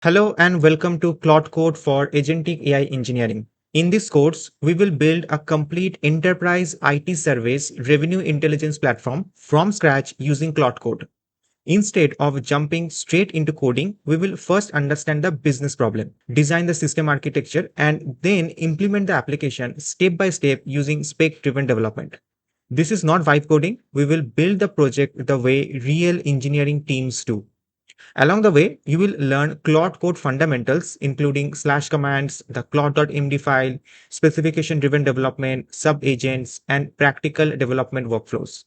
Hello and welcome to Claude Code for Agentic AI Engineering. In this course, we will build a complete enterprise IT service revenue intelligence platform from scratch using Claude Code. Instead of jumping straight into coding, we will first understand the business problem, design the system architecture, and then implement the application step by step using spec-driven development. This is not vibe coding. We will build the project the way real engineering teams do. Along the way, you will learn Claude Code fundamentals, including slash commands, the Claude.md file, specification driven development, sub agents, and practical development workflows.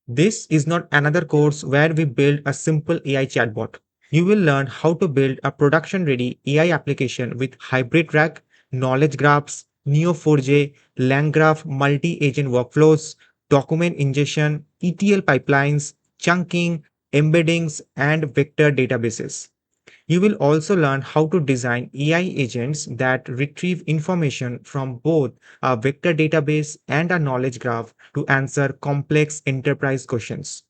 This is not another course where we build a simple AI chatbot. You will learn how to build a production ready AI application with hybrid rack, knowledge graphs, Neo4j, LangGraph multi agent workflows, document ingestion, ETL pipelines, chunking, embeddings, and vector databases. You will also learn how to design AI agents that retrieve information from both a vector database and a knowledge graph to answer complex enterprise questions.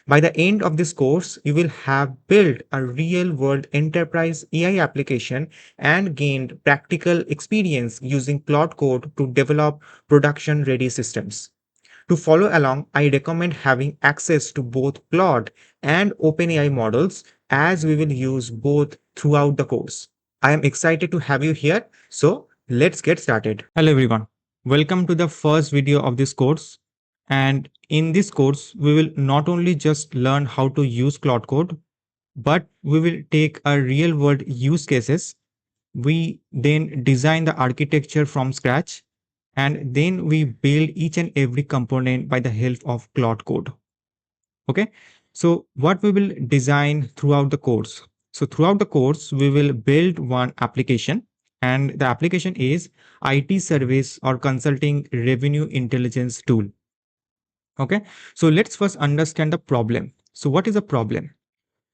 By the end of this course, you will have built a real world enterprise AI application and gained practical experience using Claude Code to develop production ready systems. To follow along, I recommend having access to both Claude and OpenAI models as we will use both throughout the course. I am excited to have you here. So let's get started. Hello everyone. Welcome to the first video of this course. And in this course, we will not only just learn how to use Claude Code, but we will take a real world use cases. We then design the architecture from scratch, and then we build each and every component by the help of Claude Code. Okay. So what we will design throughout the course. So throughout the course, we will build one application, and the application is IT service or consulting revenue intelligence tool. Okay. So let's first understand the problem. So what is the problem?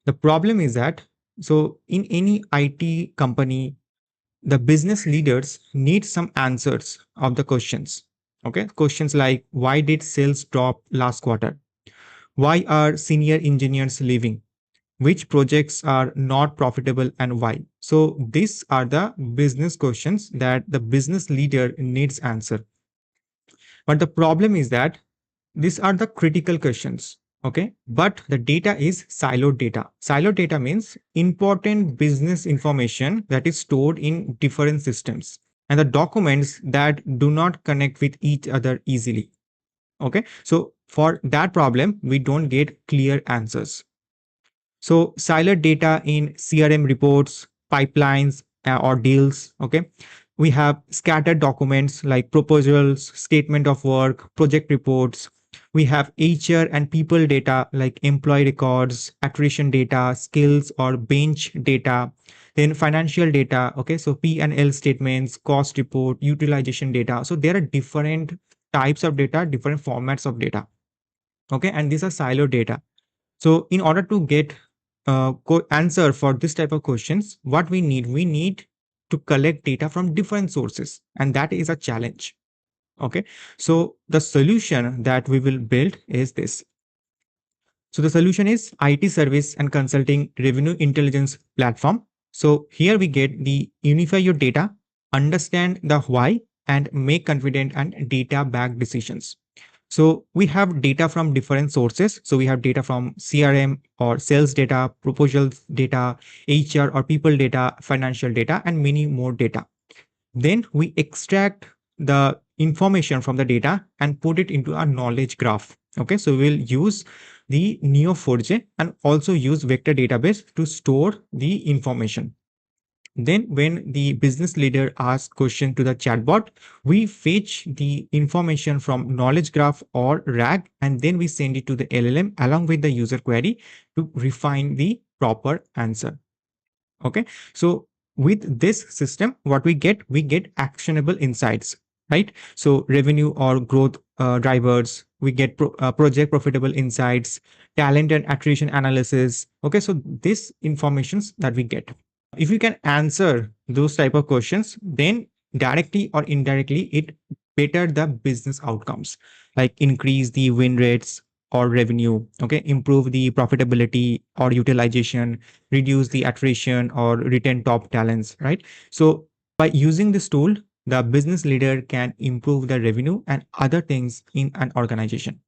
The problem is that, so in any IT company, the business leaders need some answers of the questions. Okay. Questions like, why did sales drop last quarter? Why are senior engineers leaving? Which projects are not profitable and why? So these are the business questions that the business leader needs answer. But the problem is that these are the critical questions. Okay. But the data is siloed data. Siloed data means important business information that is stored in different systems and the documents that do not connect with each other easily. Okay. So for that problem, we don't get clear answers. So siloed data in CRM reports, pipelines, or deals. Okay. We have scattered documents like proposals, statement of work, project reports. We have HR and people data like employee records, attrition data, skills or bench data. Then financial data. Okay. So P&L statements, cost report, utilization data. So there are different types of data, different formats of data. Okay. And these are siloed data. So in order to get answer for this type of questions, what we need to collect data from different sources, and that is a challenge. Okay. So the solution that we will build is this. So the solution is IT service and consulting revenue intelligence platform. So here we get the unify your data, understand the why, and make confident and data backed decisions. So we have data from different sources. So we have data from CRM or sales data, proposals data, HR or people data, financial data, and many more data. Then we extract the information from the data and put it into a knowledge graph. Okay, so we'll use the Neo4j and also use vector database to store the information. Then when the business leader asks question to the chatbot, we fetch the information from knowledge graph or RAG, and then we send it to the LLM along with the user query to refine the proper answer. Okay. So with this system, what we get actionable insights, right? So revenue or growth drivers, we get project profitable insights, talent and attrition analysis. Okay. So this informations that we get, if you can answer those type of questions, then directly or indirectly it better the business outcomes, like increase the win rates or revenue, okay, improve the profitability or utilization, reduce the attrition or retain top talents, right? So by using this tool, the business leader can improve the revenue and other things in an organization.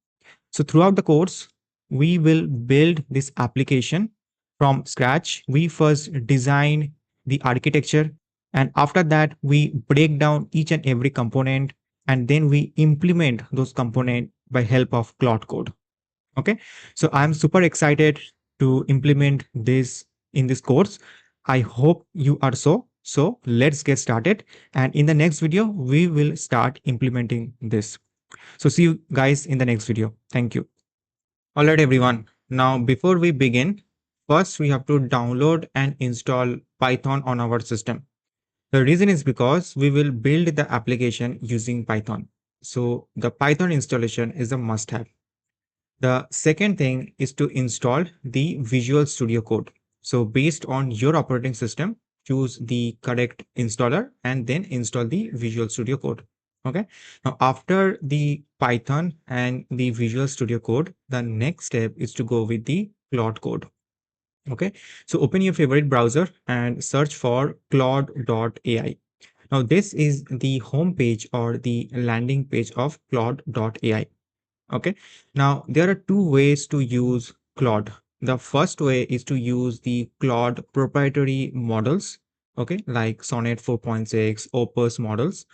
So throughout the course, we will build this application from scratch. We first design the architecture, and after that, we break down each and every component, and then we implement those components by help of Claude Code. Okay, so I'm super excited to implement this in this course. I hope you are so. So let's get started. And in the next video, we will start implementing this. So see you guys in the next video. Thank you. All right, everyone. Now, before we begin, first we have to download and install Python on our system. The reason is because we will build the application using Python. So the Python installation is a must have. The second thing is to install the Visual Studio Code. So based on your operating system, choose the correct installer and then install the Visual Studio Code. Okay. Now, after the Python and the Visual Studio Code, the next step is to go with the Claude Code. Okay. So open your favorite browser and search for Claude.ai. Now, this is the home page or the landing page of Claude.ai. Okay. Now, there are two ways to use Claude. The first way is to use the Claude proprietary models, okay, like Sonnet 4.6, Opus models.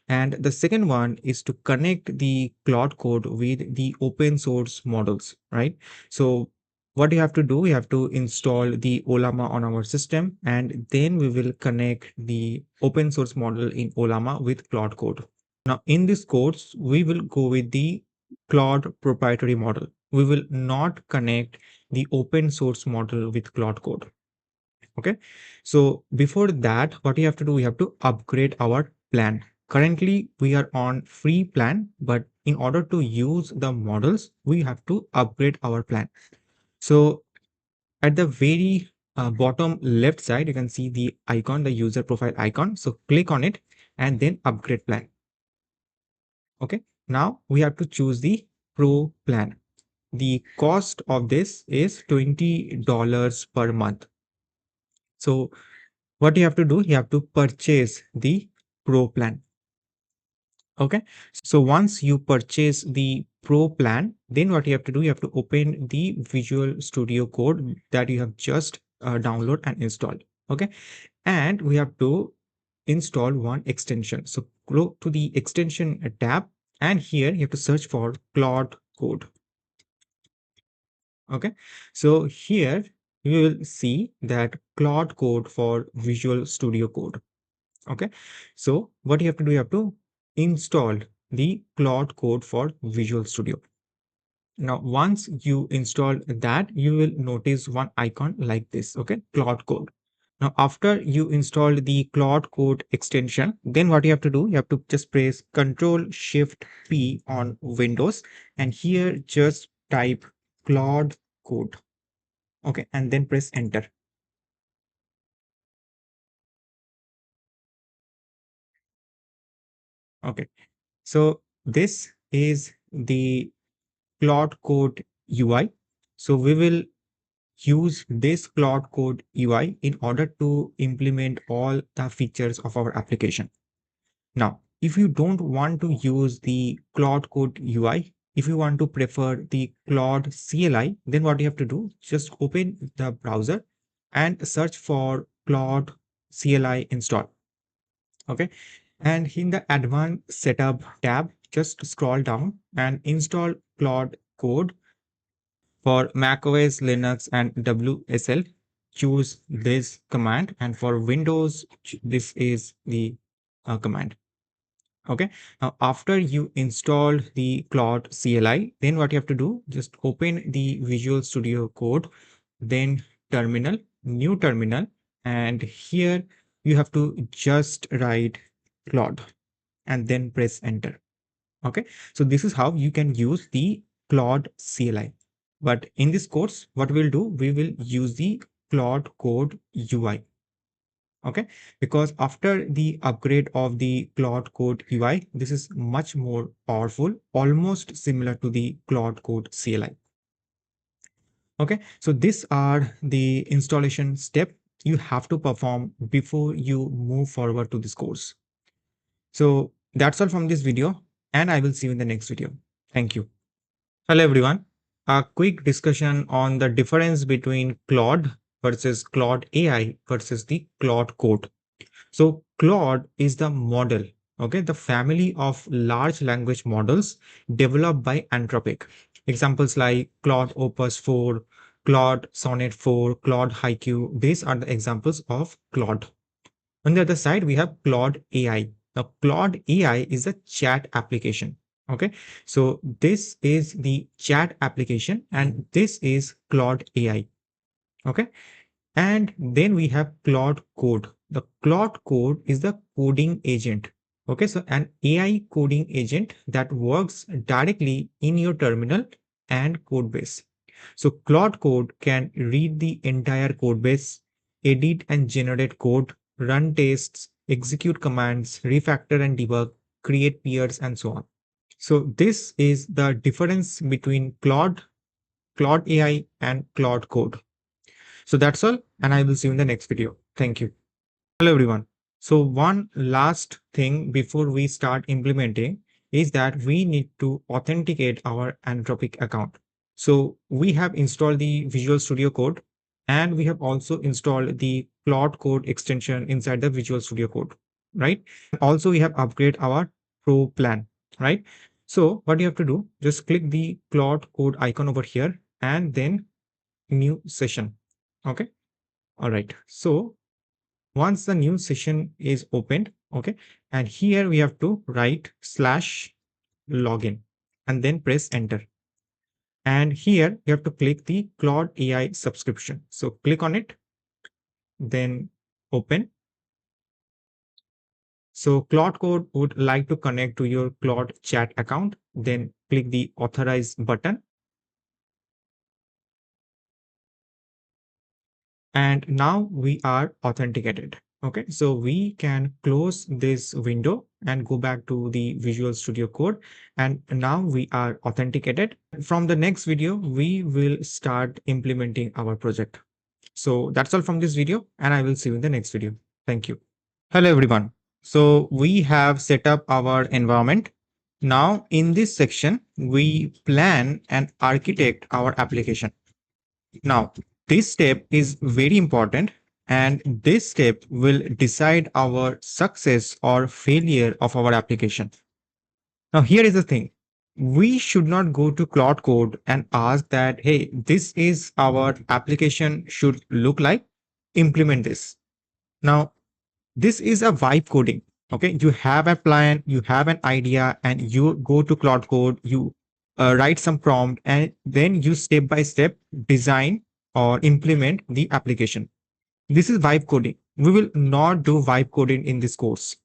And the second one is to connect the Claude Code with the open source models, right? So what you have to do, we have to install the Olama on our system, and then we will connect the open source model in Olama with Claude Code. Now, in this course, we will go with the Claude proprietary model. We will not connect the open source model with Claude Code. Okay. So before that, what you have to do, we have to upgrade our plan. Currently, we are on free plan, but in order to use the models, we have to upgrade our plan. So at the very bottom left side, you can see the icon, the user profile icon. So click on it and then upgrade plan. Okay. Now we have to choose the pro plan. The cost of this is $20 per month. So what you have to do, you have to purchase the pro plan. Okay. So once you purchase the pro plan, then what you have to do, you have to open the Visual Studio Code that you have just download and installed. Okay. And we have to install one extension. So go to the extension tab, and here you have to search for Claude Code. Okay. So here you will see that Claude Code for Visual Studio Code. Okay. So what you have to do, you have to install the Claude Code for Visual Studio. Now, once you install that, you will notice one icon like this. Okay. Claude Code. Now, after you install the Claude Code extension, then what you have to do, you have to just press Control Shift P on Windows, and here just type Claude Code. Okay, and then press Enter. Okay, so this is the Claude Code UI. So we will use this Claude Code UI in order to implement all the features of our application. Now, if you don't want to use the Claude Code UI, if you want to prefer the Claude CLI, then what you have to do, just open the browser and search for Claude CLI install. Okay. And in the advanced setup tab, just scroll down and install Claude Code for macOS, Linux, and WSL. Choose this command, and for Windows, this is the command. Okay. Now, after you install the Claude CLI, then what you have to do, just open the Visual Studio Code, then terminal, new terminal, and here you have to just write Claude and then press enter. Okay. So this is how you can use the Claude CLI. But in this course, what we'll do, we will use the Claude Code UI. Okay, because after the upgrade of the Claude Code UI, this is much more powerful, almost similar to the Claude Code CLI. Okay, so these are the installation step you have to perform before you move forward to this course. So that's all from this video, and I will see you in the next video. Thank you. Hello everyone. A quick discussion on the difference between Claude versus Claude AI versus the Claude Code. So Claude is the model, okay, the family of large language models developed by Anthropic. Examples like Claude Opus 4, Claude Sonnet 4, Claude Haiku. These are the examples of Claude. On the other side, we have Claude AI. Now, Claude AI is a chat application. Okay, so this is the chat application, and this is Claude AI. Okay, and then we have Claude Code. The Claude Code is the coding agent. Okay, so an AI coding agent that works directly in your terminal and code base. So Claude Code can read the entire code base, edit and generate code, run tests, execute commands, refactor and debug, create peers, and so on. So this is the difference between Claude AI, and Claude Code. So that's all, and I will see you in the next video. Thank you. Hello, everyone. So one last thing before we start implementing is that we need to authenticate our Anthropic account. So we have installed the Visual Studio Code, and we have also installed the Claude Code extension inside the Visual Studio Code, right? Also, we have upgraded our Pro plan, right? So what you have to do, just click the Claude Code icon over here and then new session. Okay. All right. So once the new session is opened, okay, and here we have to write /login and then press enter. And here you have to click the Claude AI subscription. So click on it, then open. So Claude Code would like to connect to your Claude chat account, then click the authorize button. And now we are authenticated. Okay, so we can close this window and go back to the Visual Studio Code. And now we are authenticated. From the next video, we will start implementing our project. So that's all from this video, and I will see you in the next video. Thank you. Hello, everyone. So we have set up our environment. Now in this section, we plan and architect our application. Now, this step is very important, and this step will decide our success or failure of our application. Now, here is the thing. We should not go to Claude Code and ask that, hey, this is our application should look like, implement this. Now, this is a vibe coding. Okay, you have a plan, you have an idea, and you go to Claude Code, you write some prompt, and then you step by step design or implement the application. This is vibe coding. We will not do vibe coding in this course.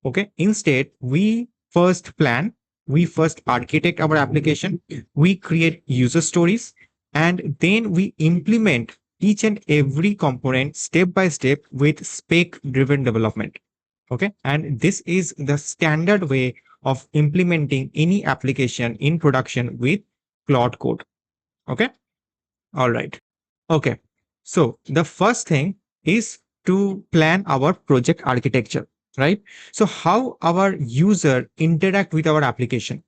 Okay, instead, we first plan, we first architect our application, we create user stories, and then we implement each and every component step by step with spec driven development. Okay, and this is the standard way of implementing any application in production with Claude Code. Okay, all right. Okay, so the first thing is to plan our project architecture, right? So how our user interact with our application.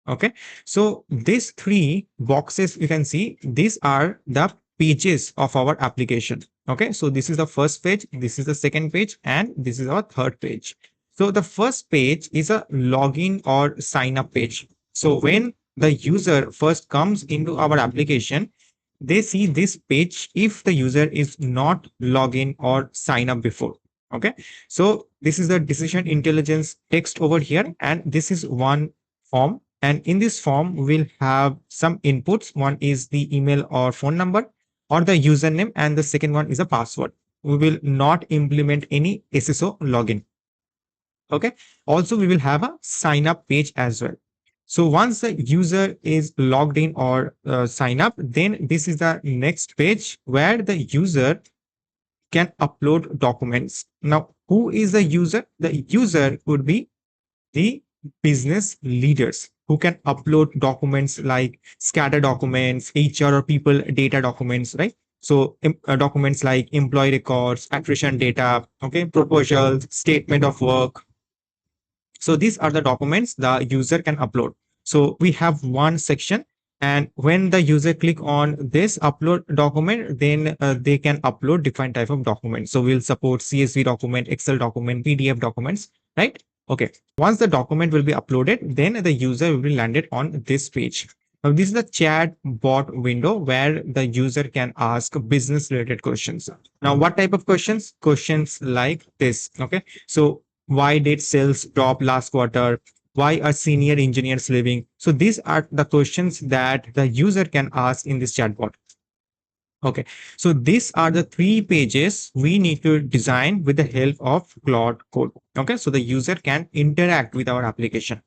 Okay, so these three boxes you can see, these are the pages of our application. Okay, so this is the first page, this is the second page, and this is our third page. So the first page is a login or sign up page. So when the user first comes into our application, they see this page if the user is not login or sign up before. Okay, so this is the decision intelligence text over here, and this is one form, and in this form we'll have some inputs. One is the email or phone number or the username, and the second one is a password. We will not implement any SSO login. Okay, also we will have a sign up page as well. So once the user is logged in or sign up, then this is the next page where the user can upload documents. Now, who is the user? The user would be the business leaders. who can upload documents like scatter documents, HR or people data documents, right? So documents like employee records, attrition data, okay, proposals, statement of work. So these are the documents the user can upload. So we have one section, and when the user click on this upload document, then they can upload different type of documents. So we'll support CSV document, Excel document, PDF documents, right? Okay. Once the document will be uploaded, then the user will be landed on this page. Now, this is the chat bot window where the user can ask business related questions. Now, what type of questions? Questions like this. Okay. So why did sales drop last quarter? Why are senior engineers leaving? So these are the questions that the user can ask in this chatbot. Okay, so these are the three pages we need to design with the help of Claude Code. Okay, so the user can interact with our application.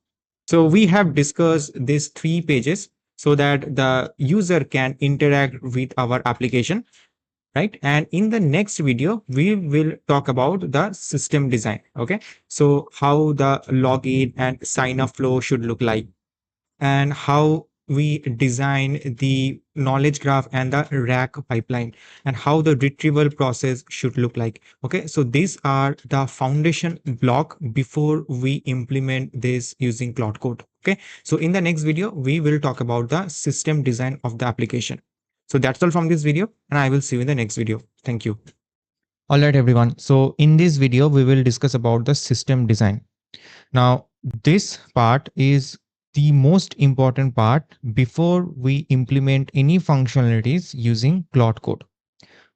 So we have discussed these three pages so that the user can interact with our application, right? And in the next video we will talk about the system design. Okay, so how the login and sign up flow should look like, and how we design the knowledge graph and the rack pipeline, and how the retrieval process should look like. Okay, so these are the foundation block before we implement this using Claude Code. Okay, so in the next video we will talk about the system design of the application. So that's all from this video, and I will see you in the next video. Thank you. All right, everyone. So in this video, we will discuss about the system design. Now, this part is the most important part before we implement any functionalities using Claude Code.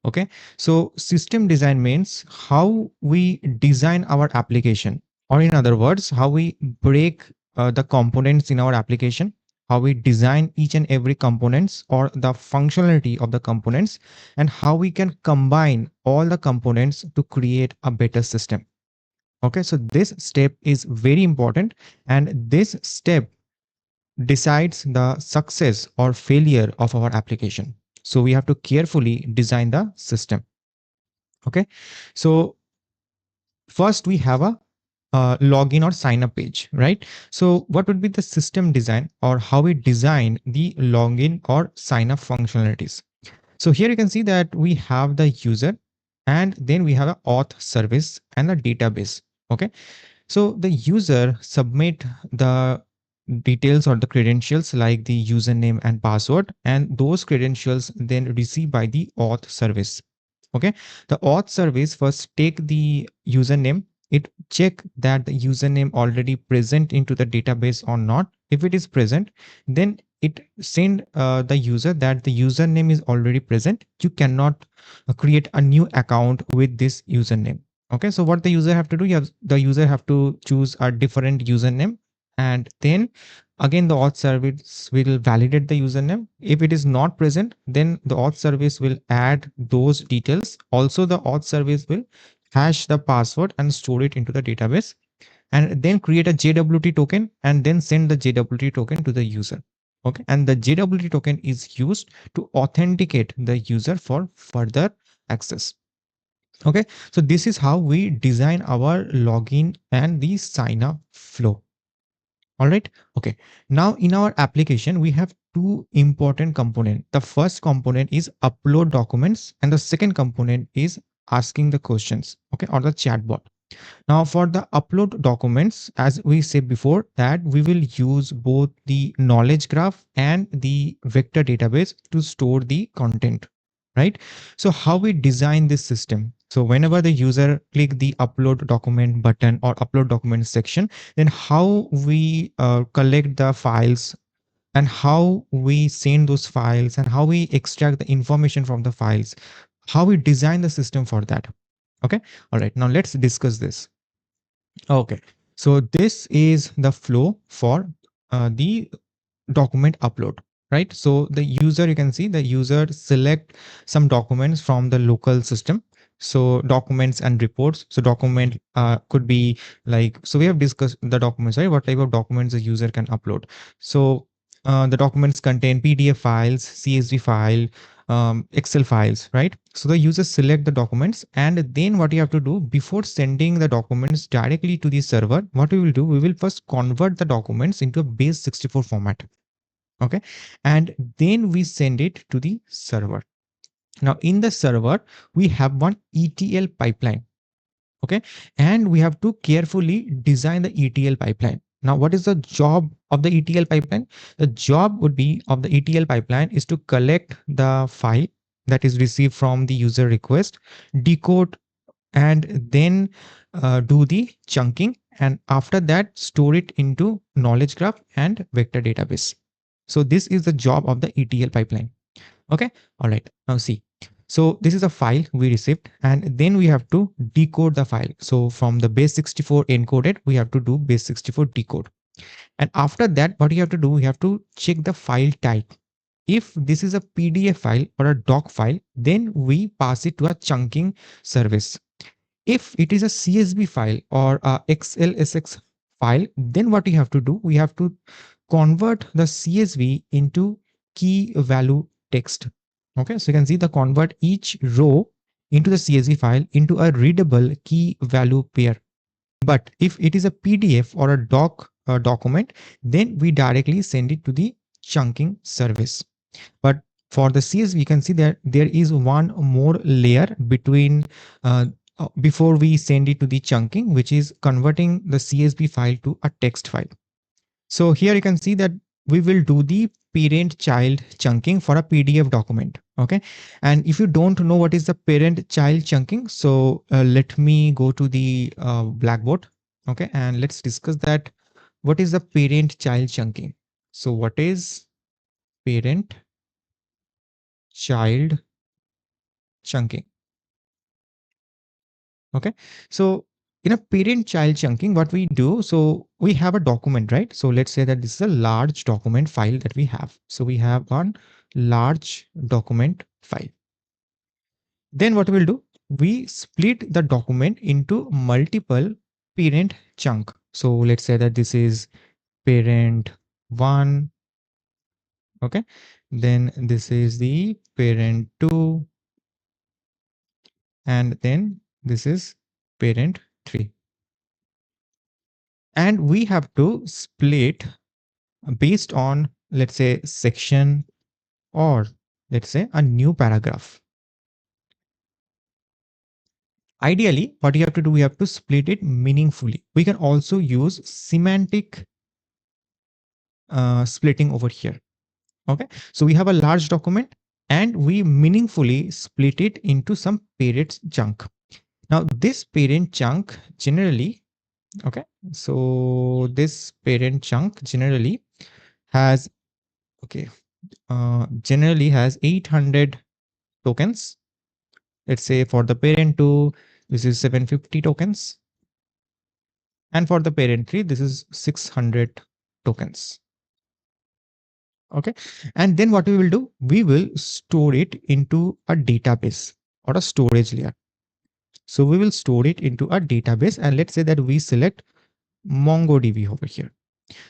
Okay, so system design means how we design our application, or in other words, how we break the components in our application, how we design each and every components or the functionality of the components, and how we can combine all the components to create a better system. Okay, so this step is very important, and this step decides the success or failure of our application. So we have to carefully design the system. Okay, so first we have a login or sign up page, right? So what would be the system design, or how we design the login or sign up functionalities? So here you can see that we have the user, and then we have a auth service and a database. Okay, so the user submit the details or the credentials like the username and password, and those credentials then received by the auth service. Okay, the auth service first take the username, it check that the username already present into the database or not. If it is present, then it send the user that the username is already present. You cannot create a new account with this username. Okay, so what the user have to do, the user have to choose a different username, and then again the auth service will validate the username. If it is not present, then the auth service will add those details. Also the auth service will hash the password and store it into the database, and then create a JWT token and then send the JWT token to the user. Okay, and the JWT token is used to authenticate the user for further access. Okay, so this is how we design our login and the sign up flow. All right. Okay. Now in our application, we have two important components. The first component is upload documents, and the second component is asking the questions. Okay, or the chatbot. Now for the upload documents, as we said before, that we will use both the knowledge graph and the vector database to store the content, right? So how we design this system? So whenever the user click the upload document button or upload document section, then how we collect the files, and how we send those files, and how we extract the information from the files, how we design the system for that. Okay. All right. Now let's discuss this. Okay. So this is the flow for the document upload, right? So the user, you can see the user select some documents from the local system. So documents and reports. So document could be like, so we have discussed the documents, right? What type of documents the user can upload. So The documents contain PDF files, CSV file, Excel files, right? So the users select the documents, and then what you have to do before sending the documents directly to the server, what we will do, we will first convert the documents into a base 64 format. Okay. And then we send it to the server. Now in the server, we have one ETL pipeline. Okay. And we have to carefully design the ETL pipeline. Now, what is the job of the ETL pipeline? The job would be of the ETL pipeline is to collect the file that is received from the user request, decode, and then do the chunking. And after that, store it into knowledge graph and vector database. So this is the job of the ETL pipeline. Okay. All right. Now see. So this is a file we received, and then we have to decode the file. So from the base 64 encoded, we have to do base 64 decode. And after that, what you have to do, we have to check the file type. If this is a PDF file or a doc file, then we pass it to a chunking service. If it is a CSV file or a XLSX file, then what you have to do, we have to convert the CSV into key value text. Okay, so you can see the convert each row into the CSV file into a readable key value pair. But if it is a PDF or a document, then we directly send it to the chunking service. But for the CSV, you can see that there is one more layer between before we send it to the chunking, which is converting the CSV file to a text file. So here you can see that we will do the parent child chunking for a PDF document. Okay. And if you don't know what is the parent child chunking, so let me go to the Blackboard. Okay. And let's discuss that. What is the parent child chunking? So what is parent child chunking? Okay. So in a parent child chunking, what we do, so we have a document, right? So let's say that this is a large document file that we have. So we have one large document file. Then what we'll do, we split the document into multiple parent chunk. So let's say that this is parent one. Okay. Then this is the parent two. And then this is parent three. And we have to split based on, let's say, section, or let's say a new paragraph. Ideally, what you have to do, we have to split it meaningfully. We can also use semantic splitting over here. Okay, so we have a large document and we meaningfully split it into some parent chunk. Now this parent chunk generally, okay, so this parent chunk generally has, okay, generally has 800 tokens. Let's say for the parent 2, this is 750 tokens. And for the parent 3, this is 600 tokens. Okay. And then what we will do, we will store it into a database or a storage layer. So we will store it into a database, and let's say that we select MongoDB over here.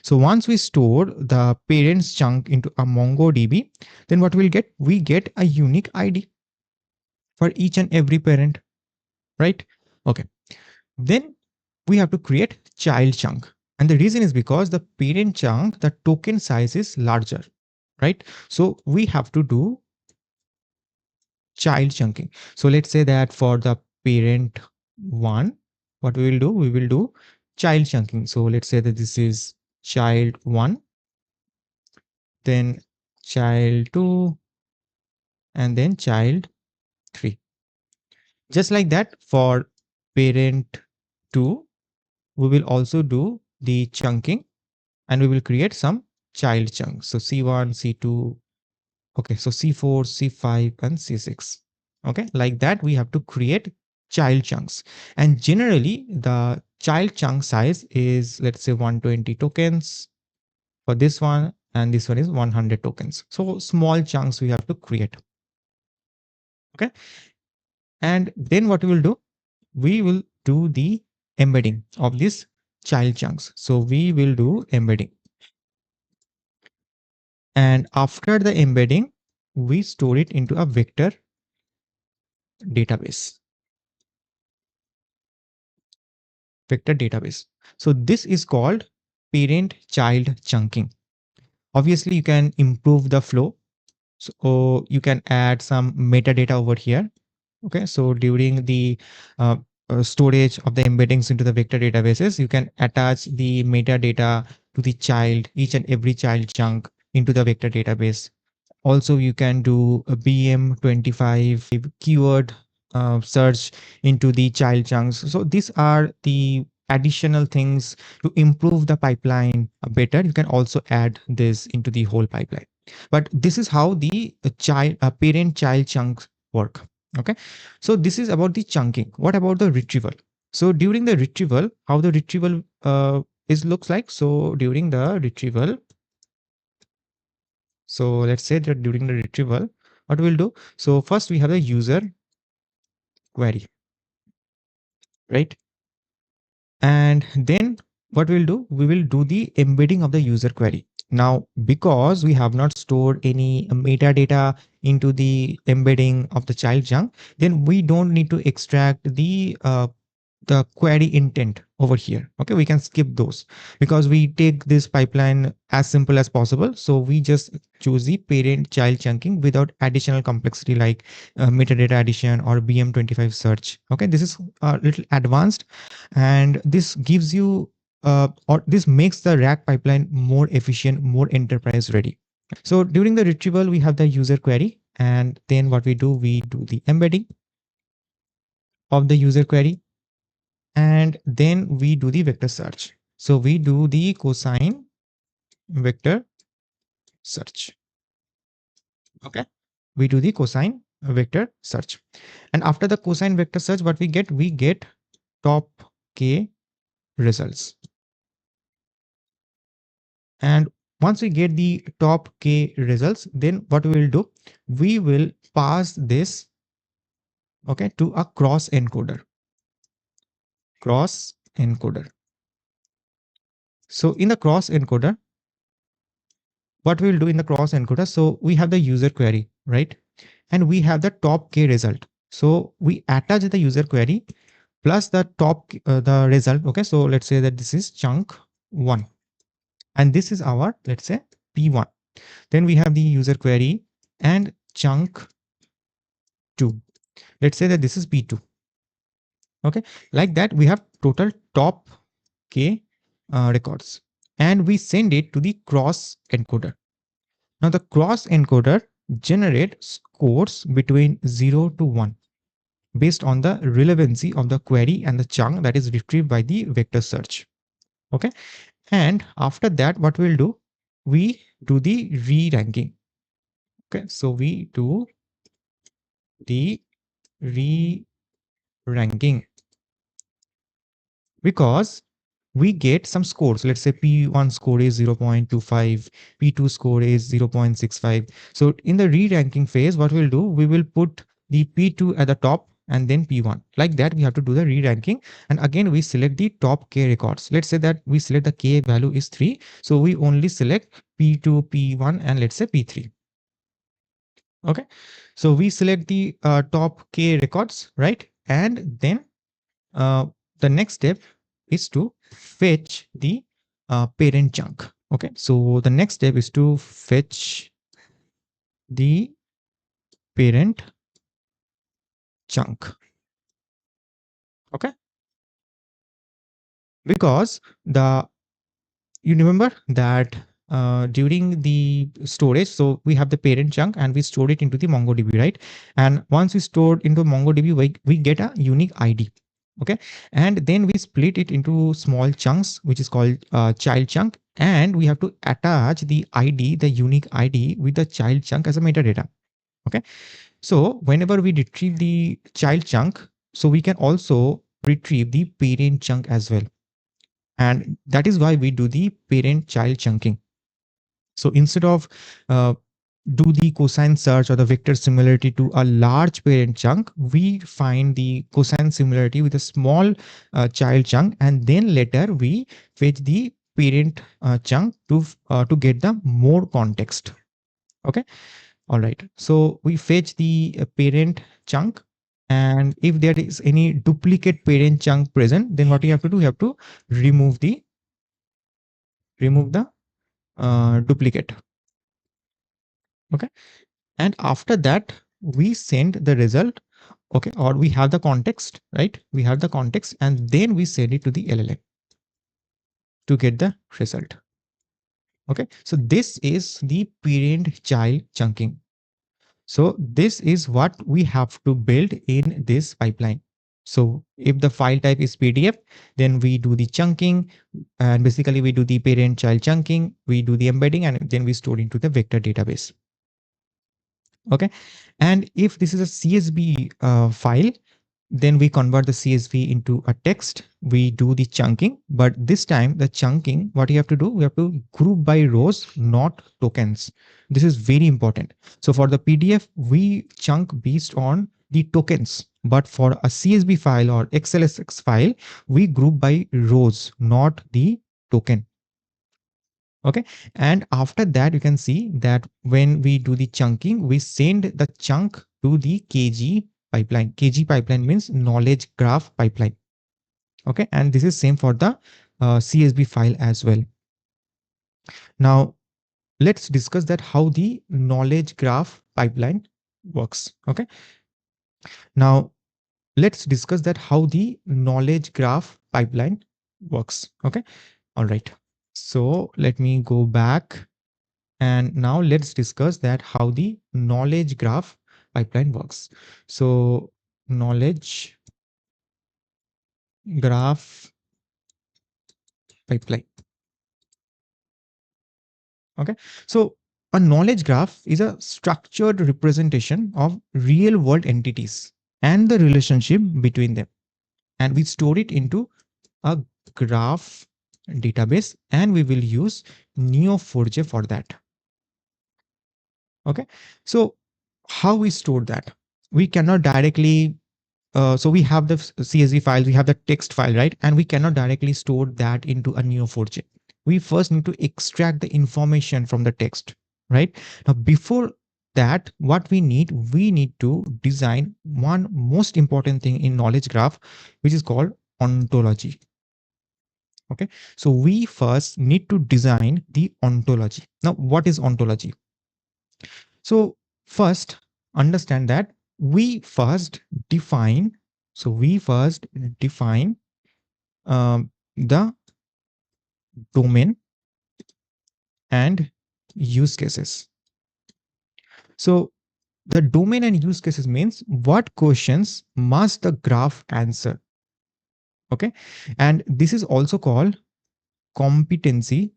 So once we store the parents chunk into a MongoDB, then what we'll get, we get a unique ID for each and every parent, right? Okay. Then we have to create child chunk. And the reason is because the parent chunk, the token size is larger, right? So we have to do child chunking. So let's say that for the parent one, what we will do, we will do child chunking. So let's say that this is child one, then child two, and then child three. Just like that, for parent two, we will also do the chunking, and we will create some child chunks. So C1, C2, okay, so C4, C5, and C6. Okay, like that, we have to create child chunks. And generally, the child chunk size is, let's say, 120 tokens for this one, and this one is 100 tokens. So small chunks we have to create. Okay, and then what we will do, we will do the embedding of these child chunks. So we will do embedding. And after the embedding, we store it into a vector database. Vector database. So this is called parent-child chunking. Obviously, you can improve the flow. So you can add some metadata over here. Okay, so during the uh, storage of the embeddings into the vector databases, you can attach the metadata to the child, each and every child chunk into the vector database. Also, you can do a BM25 keyword search into the child chunks. So these are the additional things to improve the pipeline better. You can also add this into the whole pipeline. But this is how the parent-child chunks work. Okay, so this is about the chunking. What about the retrieval? So during the retrieval, how the retrieval is looks like. So during the retrieval, so let's say that during the retrieval, what we'll do. So first we have the user query, right? And then what we'll do, we will do the embedding of the user query. Now, because we have not stored any metadata into the embedding of the child chunk, then we don't need to extract the query intent over here. Okay, we can skip those because we take this pipeline as simple as possible. So we just choose the parent child chunking without additional complexity like metadata addition or BM25 search. Okay, this is a little advanced, and this gives you or this makes the rack pipeline more efficient, more enterprise ready. So during the retrieval, we have the user query, and then what we do the embedding of the user query, and then we do the vector search. So we do the cosine vector search. Okay, we do the cosine vector search, and after the cosine vector search, what we get? We get top k results. And once we get the top k results, then what we will do? We will pass this, okay, to a cross encoder. Cross encoder. So in the cross encoder, what we will do in the cross encoder? So we have the user query, right? And we have the top k result. So we attach the user query plus the the result. Okay, so let's say that this is chunk 1, and this is our, let's say, p1. Then we have the user query and chunk 2. Let's say that this is p2. Okay, like that we have total top k records, and we send it to the cross encoder. Now the cross encoder generates scores between 0 to 1 based on the relevancy of the query and the chunk that is retrieved by the vector search. Okay, and after that, what we'll do, we do the re-ranking. Okay, so we do the re-ranking because we get some scores. Let's say P1 score is 0.25, P2 score is 0.65. So in the re-ranking phase, what we'll do, we will put the P2 at the top and then P1. Like that, we have to do the re-ranking. And again, we select the top K records. Let's say that we select the K value is 3. So we only select P2, P1, and let's say P3. Okay. So we select the top K records, right? And then uh, the next step is to fetch the parent chunk. Okay, so the next step is to fetch the parent chunk. Okay, because you remember that during the storage, so we have the parent chunk and we store it into the MongoDB, right? And once we store into MongoDB, we get a unique ID. Okay, and then we split it into small chunks, which is called child chunk, and we have to attach the ID, the unique ID, with the child chunk as a metadata. Okay, so whenever we retrieve the child chunk, so we can also retrieve the parent chunk as well, and that is why we do the parent child chunking. So instead of do the cosine search or the vector similarity to a large parent chunk, we find the cosine similarity with a small child chunk, and then later we fetch the parent chunk to get the more context. Okay. All right. So we fetch the parent chunk. And if there is any duplicate parent chunk present, then what you have to do, you have to remove the duplicate. Okay. And after that, we send the result. Okay. Or we have the context, right? We have the context and then we send it to the LLM to get the result. Okay. So this is the parent child chunking. So this is what we have to build in this pipeline. So if the file type is PDF, then we do the chunking, and basically we do the parent child chunking, we do the embedding, and then we store into the vector database. Okay. And if this is a CSV file, then we convert the CSV into a text. We do the chunking, but this time the chunking, what you have to do, we have to group by rows, not tokens. This is very important. So for the PDF, we chunk based on the tokens, but for a CSV file or XLSX file, we group by rows, not the token. Okay. And after that, you can see that when we do the chunking, we send the chunk to the KG pipeline. KG pipeline means knowledge graph pipeline. Okay. And this is same for the CSV file as well. Now, let's discuss that how the knowledge graph pipeline works. Okay. Now, let's discuss that how the knowledge graph pipeline works. Okay. All right. So let me go back. And now let's discuss that how the knowledge graph pipeline works. So knowledge graph pipeline. Okay. So a knowledge graph is a structured representation of real world entities and the relationship between them. And we store it into a graph database and we will use Neo4j for that. Okay. So how we store that? We cannot directly so we have the CSV file, we have the text file, right? And we cannot directly store that into a Neo4j. We first need to extract the information from the text, right? Now, before that, what we need to design one most important thing in knowledge graph, which is called ontology. Okay. So we first need to design the ontology. Now, what is ontology? So first, understand that we first define, so we first define the domain and use cases. So the domain and use cases means what questions must the graph answer. Okay. And this is also called competency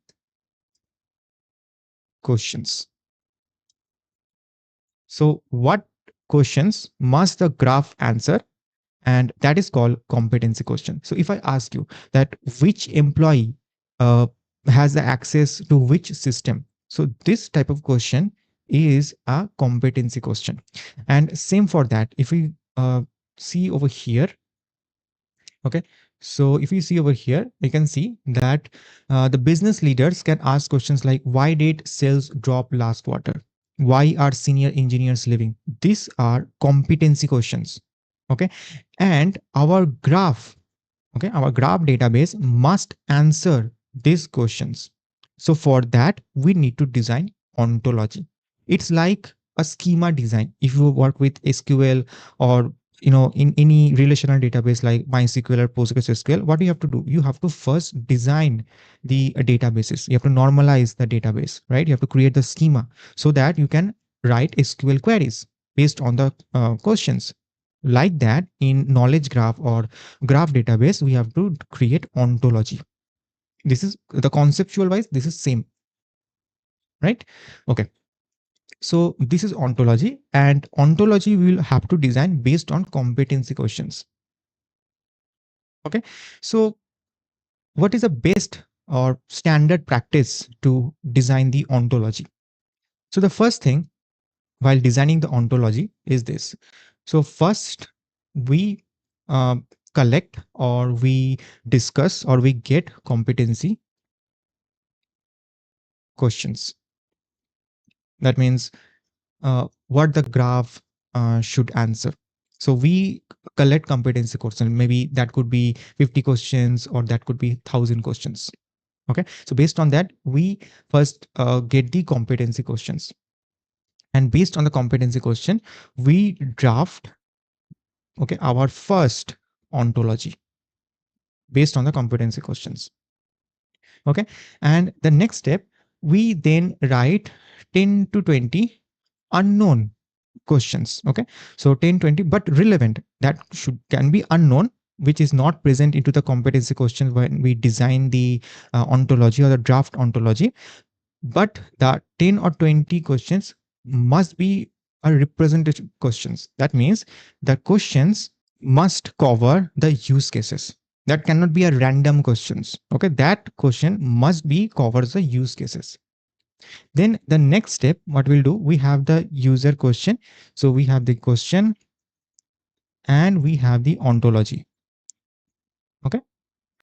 questions. So what questions must the graph answer? And that is called competency question. So if I ask you that which employee has the access to which system, so this type of question is a competency question. And same for that, if we see over here, okay, so if you see over here, you can see that the business leaders can ask questions like, why did sales drop last quarter? Why are senior engineers leaving? These are competency questions. Okay. And our graph database must answer these questions. So for that, we need to design ontology. It's like a schema design. If you work with SQL or in any relational database like MySQL or PostgreSQL, what do you have to do? You have to first design the databases. You have to normalize the database, right? You have to create the schema so that you can write SQL queries based on the questions. Like that, in knowledge graph or graph database, we have to create ontology. This is the conceptual wise, this is same, right? Okay. So this is ontology, and ontology we will have to design based on competency questions. Okay. So what is the best or standard practice to design the ontology? So the first thing while designing the ontology is this. So first we collect or we discuss or we get competency questions. That means what the graph should answer. So we collect competency questions. Maybe that could be 50 questions or that could be 1,000 questions. Okay. So based on that, we first get the competency questions. And based on the competency question, we draft, okay, our first ontology based on the competency questions. Okay. And the next step, we then write 10 to 20 unknown questions. Okay. So 10, 20, but relevant, that can be unknown, which is not present into the competency questions when we design the ontology or the draft ontology. But the 10 or 20 questions must be a representative questions. That means the questions must cover the use cases. That cannot be a random questions. Okay, that question must be covers the use cases. Then the next step, what we'll do, we have the user question. So we have the question and we have the ontology. Okay,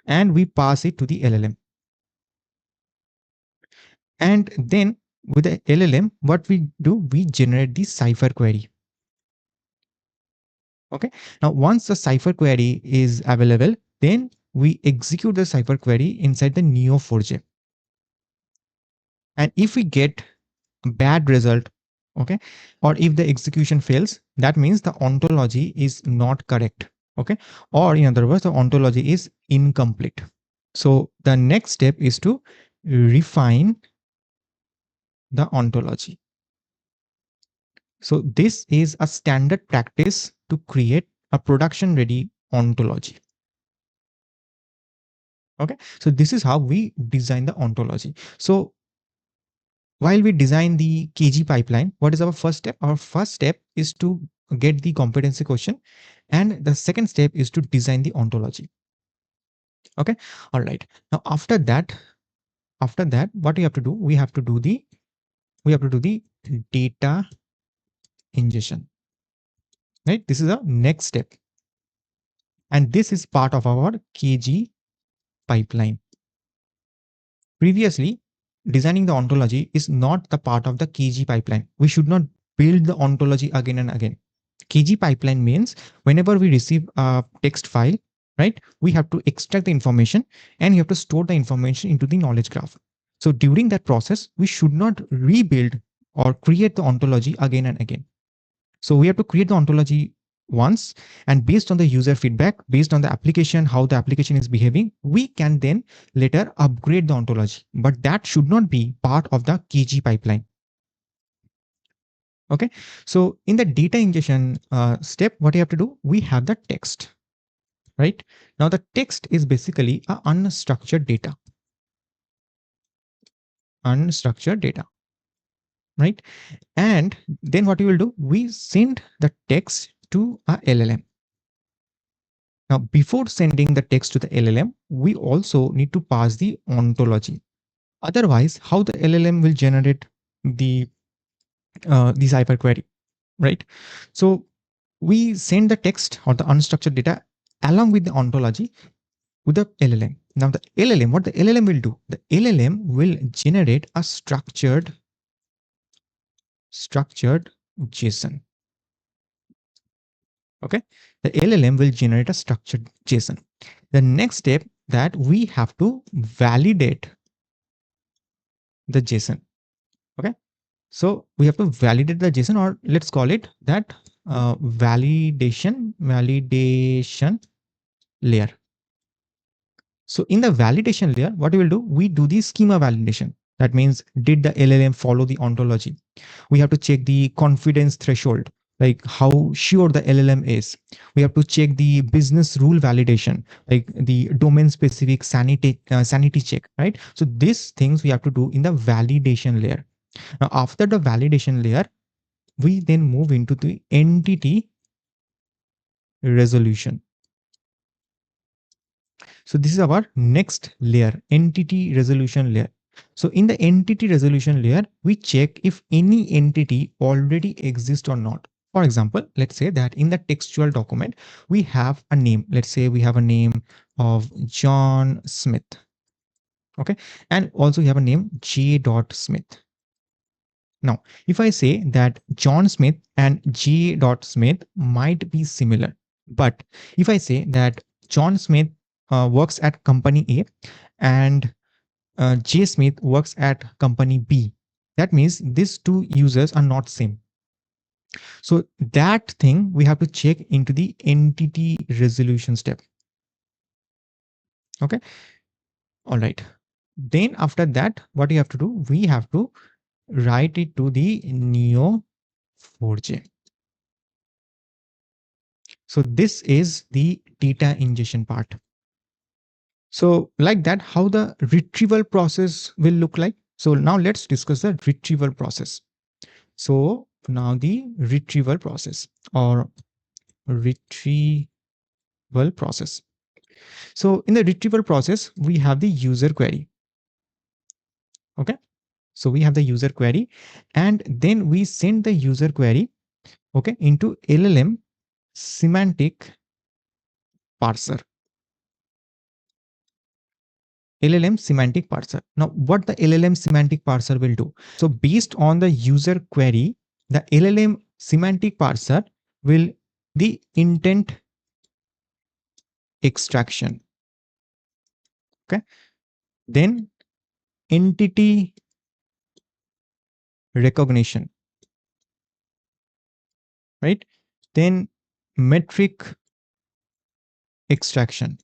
and we pass it to the LLM. And then with the LLM, what we do, we generate the cipher query. Okay. Now, once the cipher query is available, then we execute the cipher query inside the Neo4j. And if we get a bad result, okay, or if the execution fails, that means the ontology is not correct. Okay. Or in other words, the ontology is incomplete. So the next step is to refine the ontology. So this is a standard practice to create a production ready ontology. Okay, so this is how we design the ontology. So while we design the KG pipeline, what is our first step? Our first step is to get the competency question, and the second step is to design the ontology. Okay, all right. Now after that, what we have to do? We have to do the data ingestion. Right, this is the next step, and this is part of our KG pipeline. Previously, designing the ontology is not the part of the KG pipeline. We should not build the ontology again and again. KG pipeline means whenever we receive a text file, right, we have to extract the information and you have to store the information into the knowledge graph. So during that process, we should not rebuild or create the ontology again and again. So we have to create the ontology once, and based on the user feedback, based on the application, how the application is behaving, we can then later upgrade the ontology. But that should not be part of the KG pipeline. Okay, so in the data ingestion step, what you have to do, we have the text. Right now, the text is basically a unstructured data. Unstructured data. Right, and then what you will do, we send the text to a LLM. Now, before sending the text to the LLM, we also need to pass the ontology. Otherwise, how the LLM will generate the cipher query, right? So we send the text or the unstructured data along with the ontology with the LLM. Now the LLM, what the LLM will do? The LLM will generate a structured JSON. Okay, the LLM will generate a structured JSON. The next step, that we have to validate the JSON. Okay, so we have to validate the JSON, or let's call it that validation layer. So in the validation layer, what we will do, we do the schema validation. That means, did the LLM follow the ontology? We have to check the confidence threshold, like how sure the LLM is. We have to check the business rule validation, like the domain specific sanity check, right? So these things we have to do in the validation layer. Now, after the validation layer, we then move into the entity resolution. So this is our next layer, entity resolution layer. So in the entity resolution layer, we check if any entity already exists or not. For example, let's say that in the textual document, we have a name. Let's say we have a name of John Smith. Okay. And also we have a name J. Smith. Now, if I say that John Smith and J. Smith might be similar, but if I say that John Smith works at company A and J. Smith works at company B, that means these two users are not same. So that thing we have to check into the entity resolution step. Okay. All right. Then after that, what you have to do, we have to write it to the Neo4j. So this is the data ingestion part. So like that, how the retrieval process will look like. So now let's discuss the retrieval process. So now the retrieval process or retrieval process. So in the retrieval process, we have the user query. Okay. So we have the user query and then we send the user query, okay, into LLM semantic parser. LLM semantic parser. Now, what the LLM semantic parser will do? So based on the user query, the LLM semantic parser will the intent extraction. Okay. Then entity recognition, right? Then metric extraction.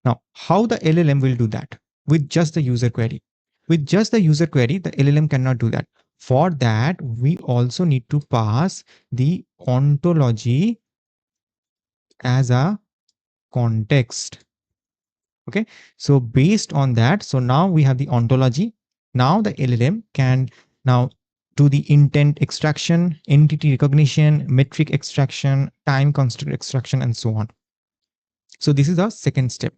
Now, how the LLM will do that with just the user query? With just the user query, the LLM cannot do that. For that, we also need to pass the ontology as a context. Okay. So based on that, so now we have the ontology. Now the LLM can now do the intent extraction, entity recognition, metric extraction, time constant extraction, and so on. So this is the second step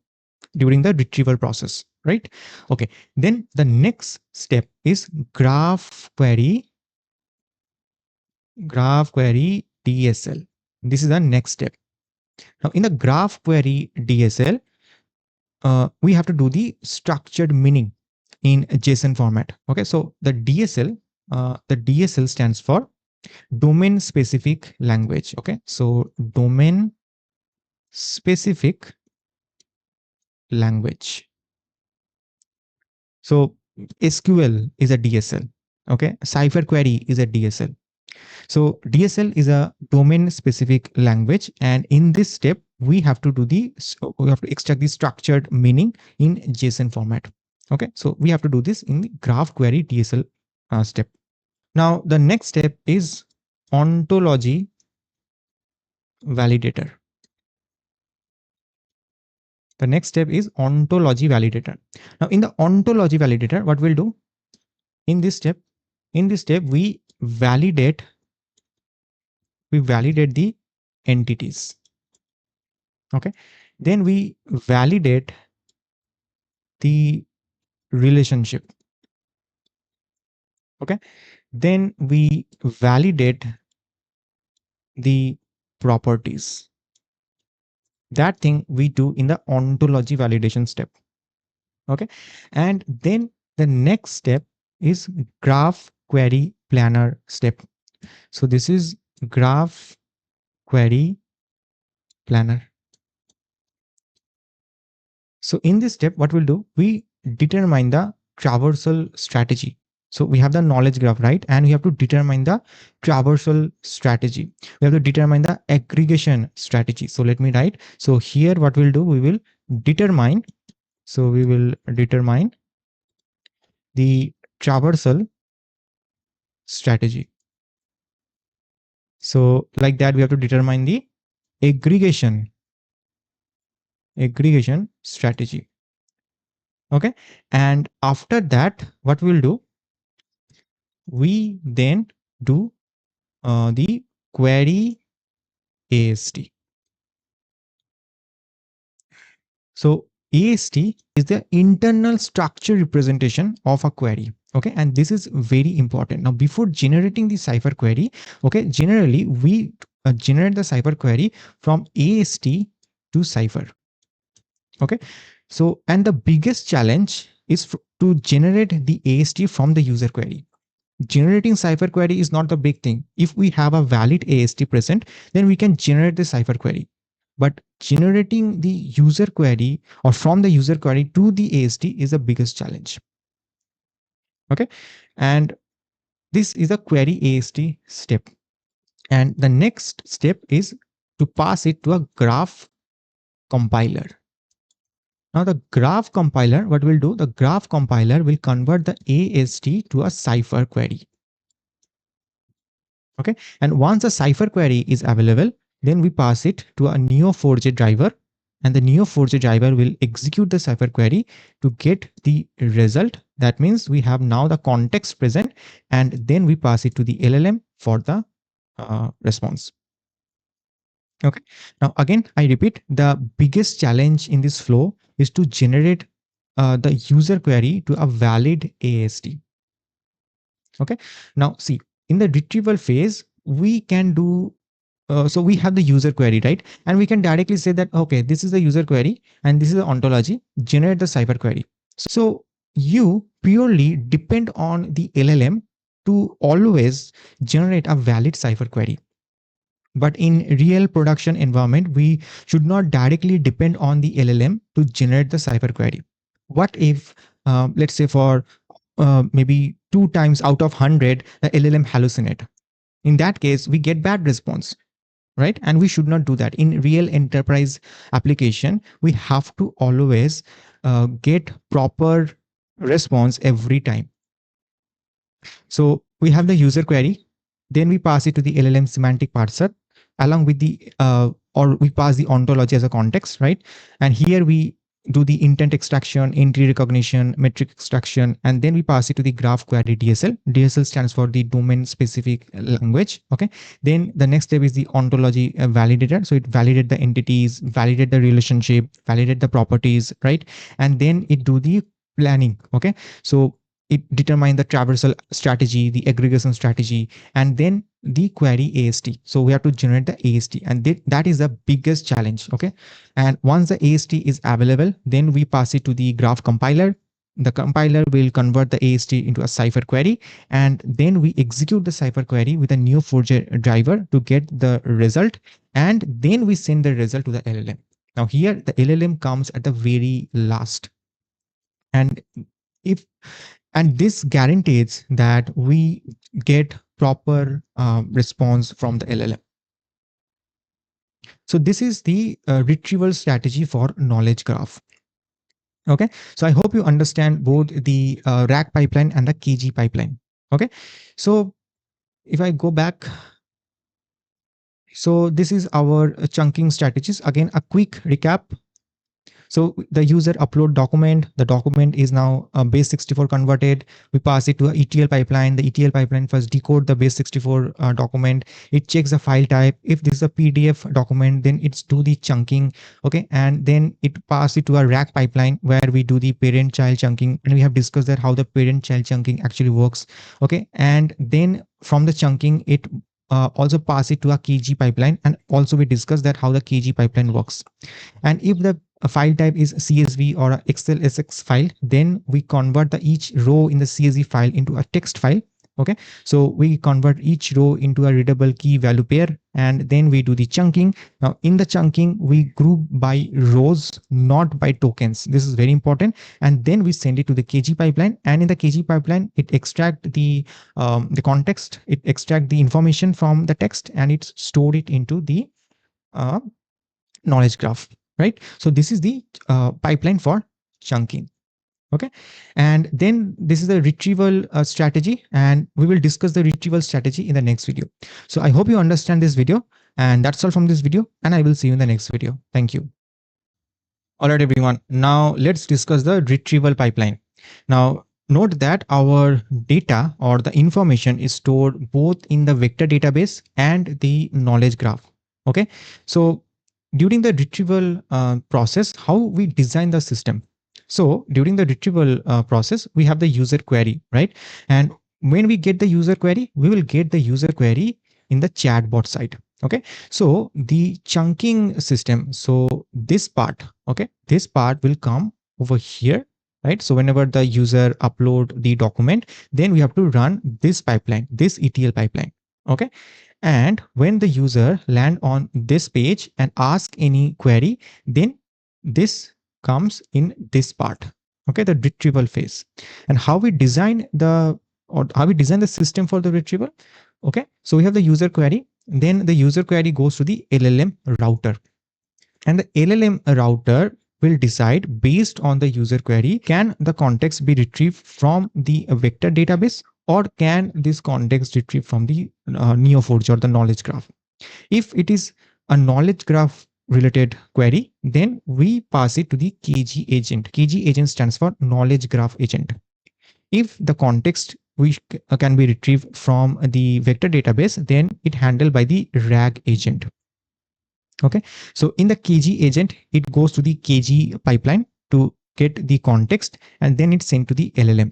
during the retrieval process, right? Okay. Then the next step is graph query DSL. This is the next step. Now in the graph query DSL, we have to do the structured meaning in JSON format. Okay, so the DSL stands for domain specific language. Okay, so domain specific language. So SQL is a DSL. Okay, Cipher query is a DSL. So DSL is a domain specific language, and in this step we have to extract the structured meaning in JSON format. Okay, so we have to do this in the graph query DSL step. Now the next step is ontology validator. The next step is ontology validator. Now in the ontology validator, what we'll do in this step, we validate the entities. Okay, then we validate the relationship. Okay, then we validate the properties. That thing we do in the ontology validation step. Okay, and then the next step is graph query planner step. So this is graph query planner. So in this step, what we'll do, we determine the traversal strategy. So we have the knowledge graph, right? And we have to determine the traversal strategy. We have to determine the aggregation strategy. So let me write. So here what we'll do, we will determine. So we will determine the traversal strategy. So like that, we have to determine the aggregation strategy. Okay. And after that, what we'll do, we then do the query AST. So AST is the internal structure representation of a query. Okay, and this is very important. Now, before generating the Cipher query, okay, generally we generate the Cipher query from AST to Cipher. Okay, so and the biggest challenge is to generate the AST from the user query. generating cipher query is not the big thing. If we have a valid AST present, then we can generate the cipher query. But generating the user query or from the user query to the AST is the biggest challenge. Okay. And this is a query AST step. And the next step is to pass it to a graph compiler. Now the graph compiler, what will do? The graph compiler will convert the AST to a cipher query. Okay. And once a cipher query is available, then we pass it to a Neo4j driver, and the Neo4j driver will execute the cipher query to get the result. That means we have now the context present, and then we pass it to the LLM for the response. Okay. Now, again, I repeat, the biggest challenge in this flow is to generate the user query to a valid AST. Okay. Now, see, in the retrieval phase, we can do so we have the user query, right? And we can directly say that, okay, this is the user query and this is the ontology, generate the cipher query. So you purely depend on the LLM to always generate a valid cipher query. But in real production environment, we should not directly depend on the LLM to generate the cipher query. What if, let's say for maybe 2 times out of 100, the LLM hallucinate? In that case, we get bad response, right? And we should not do that. In real enterprise application, we have to always get proper response every time. So we have the user query, then we pass it to the LLM semantic parser along with the, or we pass the ontology as a context, right? And here we do the intent extraction, entry recognition, metric extraction, and then we pass it to the graph query DSL. DSL stands for the domain specific language. Okay. Then the next step is the ontology validator. So it validate the entities, validate the relationship, validate the properties, right? And then it do the planning. Okay. So it determine the traversal strategy, the aggregation strategy, and then the query AST. So we have to generate the AST, and that is the biggest challenge. Okay. And once the AST is available, then we pass it to the graph compiler. The compiler will convert the AST into a cipher query, and then we execute the cipher query with a Neo4j driver to get the result, and then we send the result to the LLM. Now here the LLM comes at the very last. And if and this guarantees that we get proper response from the LLM. So this is the retrieval strategy for knowledge graph. Okay, so I hope you understand both the rack pipeline and the KG pipeline. Okay, so if I go back, so this is our chunking strategies. Again, a quick recap. So the user upload document, the document is now base 64 converted. We pass it to a ETL pipeline. The ETL pipeline first decode the base 64 document. It checks the file type. If this is a PDF document, then it's do the chunking. Okay. And then it pass it to a rack pipeline where we do the parent child chunking. And we have discussed that how the parent child chunking actually works. Okay. And then from the chunking, it also pass it to a KG pipeline. And also we discussed that how the KG pipeline works. And if the file type is CSV or a XLSX file, then we convert the each row in the CSV file into a text file. Okay, so we convert each row into a readable key value pair, and then we do the chunking. Now in the chunking, we group by rows, not by tokens. This is very important. And then we send it to the KG pipeline, and in the KG pipeline, it extract the context, it extract the information from the text, and it store it into the knowledge graph, right? So this is the pipeline for chunking. Okay. And then this is the retrieval strategy, and we will discuss the retrieval strategy in the next video. So I hope you understand this video, and that's all from this video, and I will see you in the next video. Thank you. All right, everyone. Now let's discuss the retrieval pipeline. Now note that our data or the information is stored both in the vector database and the knowledge graph. Okay. So during the retrieval process, how we design the system. So during the retrieval process, we have the user query, right? And when we get the user query, we will get the user query in the chatbot side. Okay. So the chunking system. So this part, okay, this part will come over here. right? So whenever the user upload the document, then we have to run this pipeline, this ETL pipeline. Okay. And when the user land on this page and ask any query, then this comes in this part. Okay, the retrieval phase. And how we design the system for the retrieval. Okay, so we have the user query. Then the user query goes to the LLM router, and the LLM router will decide based on the user query, can the context be retrieved from the vector database, or can this context retrieve from the Neo4j or the knowledge graph. If it is a knowledge graph related query, then we pass it to the KG agent. KG agent stands for knowledge graph agent. If the context can be retrieved from the vector database, then it handled by the RAG agent. Okay, so in the KG agent, it goes to the KG pipeline to get the context, and then it's sent to the LLM.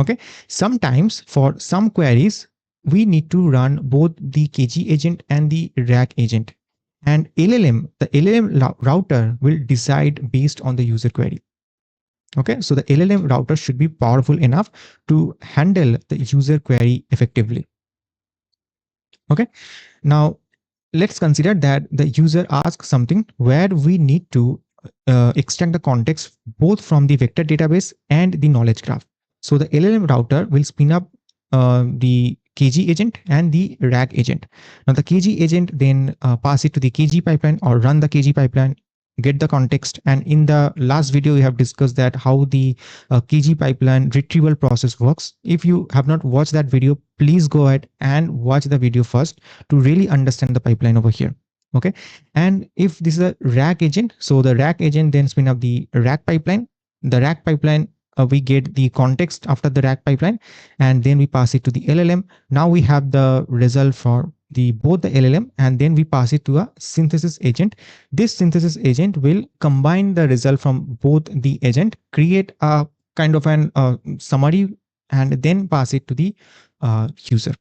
Okay, sometimes for some queries, we need to run both the KG agent and the RAG agent. And the LLM router will decide based on the user query. Okay, so the LLM router should be powerful enough to handle the user query effectively. Okay, now let's consider that the user asks something where we need to extend the context both from the vector database and the knowledge graph. So the LLM router will spin up the KG agent and the RAG agent. Now the KG agent then pass it to the KG pipeline or run the KG pipeline, get the context. And in the last video, we have discussed that how the KG pipeline retrieval process works. If you have not watched that video, please go ahead and watch the video first to really understand the pipeline over here. Okay. And if this is a RAG agent, so the RAG agent then spin up the RAG pipeline. The RAG pipeline, we get the context after the RAG pipeline, and then we pass it to the LLM. Now we have the result for both the LLM, and then we pass it to a synthesis agent. This synthesis agent will combine the result from both the agent, create a kind of an summary, and then pass it to the user.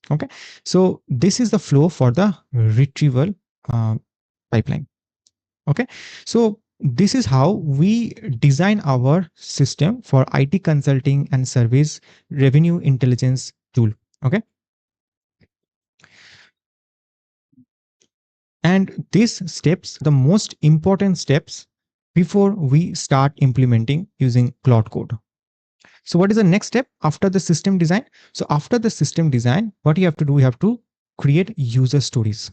Okay, so this is the flow for the retrieval pipeline. Okay, so this is how we design our system for IT consulting and service revenue intelligence tool. Okay, and these steps, the most important steps before we start implementing using Claude Code. So what is the next step after the system design? So after the system design, what you have to do, you have to create user stories.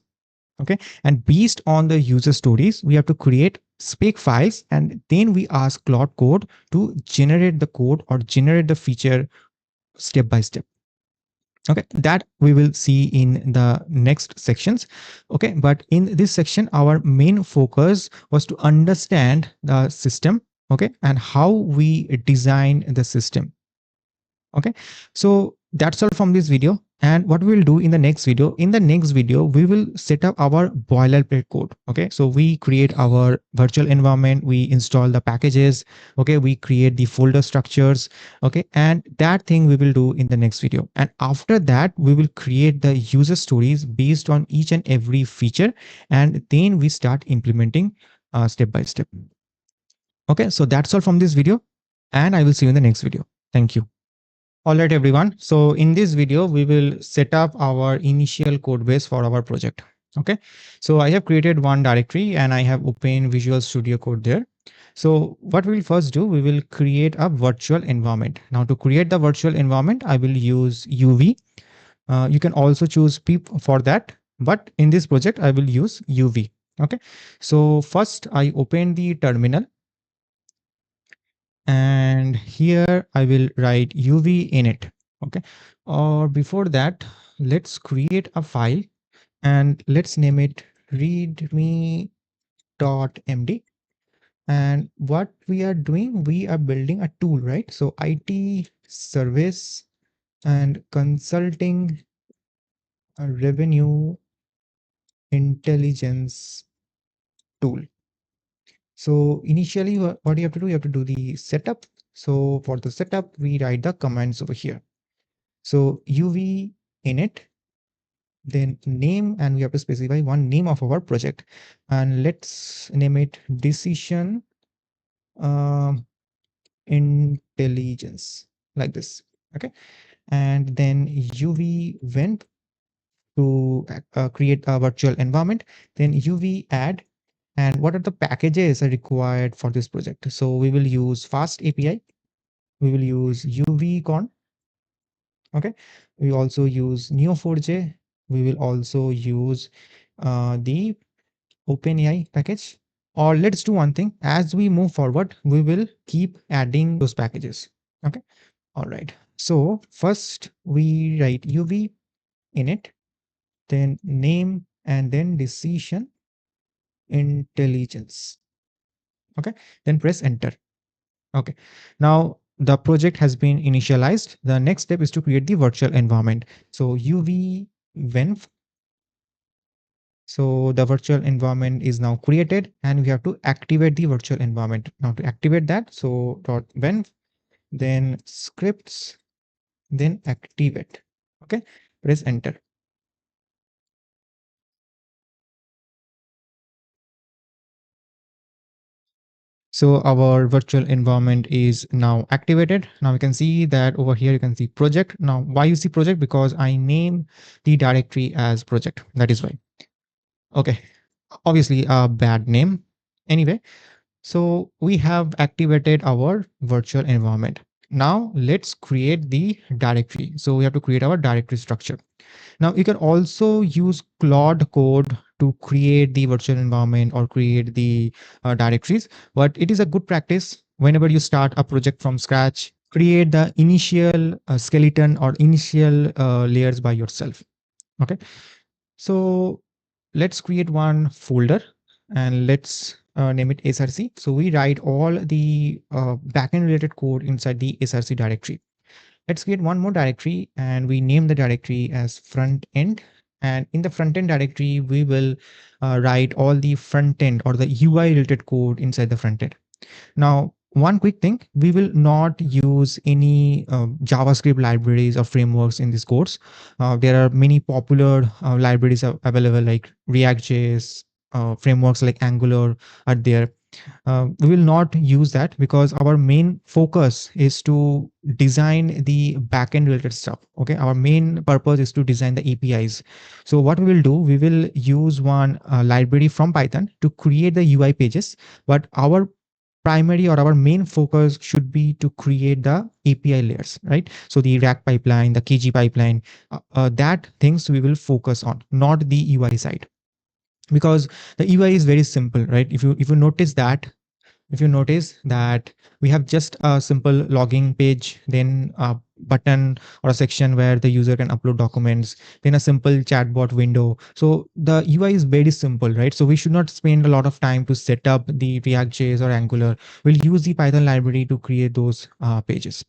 Okay, and based on the user stories, we have to create spec files, and then we ask Claude Code to generate the code or generate the feature step by step. Okay, that we will see in the next sections. Okay, but in this section, our main focus was to understand the system, okay, and how we design the system. Okay, so that's all from this video. And what we will do in the next video, we will set up our boilerplate code. Okay, so we create our virtual environment, we install the packages, okay, we create the folder structures, okay, and that thing we will do in the next video. And after that, we will create the user stories based on each and every feature, and then we start implementing step by step. Okay, so that's all from this video, and I will see you in the next video. Thank you. All right, everyone. So in this video, we will set up our initial code base for our project. Okay. So I have created one directory and I have opened Visual Studio Code there. So what we'll first do, we will create a virtual environment. Now to create the virtual environment, I will use UV. You can also choose PIP for that, but in this project, I will use UV. Okay. So first I open the terminal, and here I will write UV init. Okay, or before that, let's create a file and let's name it readme.md. And what we are doing, we are building a tool, right? So IT service and consulting revenue intelligence tool. So initially what you have to do, you have to do the setup. So for the setup, we write the commands over here. So UV init, then name, and we have to specify one name of our project, and let's name it decision intelligence, like this. Okay. And then UV vent to create a virtual environment, then UV add, and what are the packages are required for this project. So we will use FastAPI, we will use UVcon. Okay. We also use Neo4j. We will also use the OpenAI package. Or let's do one thing. As we move forward, we will keep adding those packages. Okay. All right. So first we write UV init, then name, and then decision intelligence. Okay. Then press enter. Okay. Now the project has been initialized. The next step is to create the virtual environment. So UV venv. So the virtual environment is now created and we have to activate the virtual environment. Now to activate that, so dot venv, then scripts, then activate. Okay. Press enter. So our virtual environment is now activated. Now we can see that over here you can see project. Now why you see project? Because I name the directory as project. That is why. Okay. Obviously a bad name. Anyway, so we have activated our virtual environment. Now let's create the directory. So we have to create our directory structure. Now you can also use Claude Code to create the virtual environment or create the directories, but it is a good practice whenever you start a project from scratch, create the initial skeleton or initial layers by yourself. Okay. So let's create one folder and let's name it SRC. So we write all the backend related code inside the SRC directory. Let's create one more directory and we name the directory as front end. And in the front end directory, we will write all the front end or the UI related code inside the front end. Now, one quick thing, we will not use any JavaScript libraries or frameworks in this course. There are many popular libraries available like React.js, frameworks like Angular are there. We will not use that because our main focus is to design the backend related stuff. Okay, our main purpose is to design the APIs. So what we will do, we will use one library from Python to create the UI pages, but our primary or our main focus should be to create the API layers, right? So the rack pipeline, the KG pipeline, that things we will focus on, not the UI side, because the UI is very simple, right? If you notice that we have just a simple logging page, then a button or a section where the user can upload documents, then a simple chatbot window. So the UI is very simple, right? So we should not spend a lot of time to set up the React.js or Angular. We'll use the Python library to create those pages.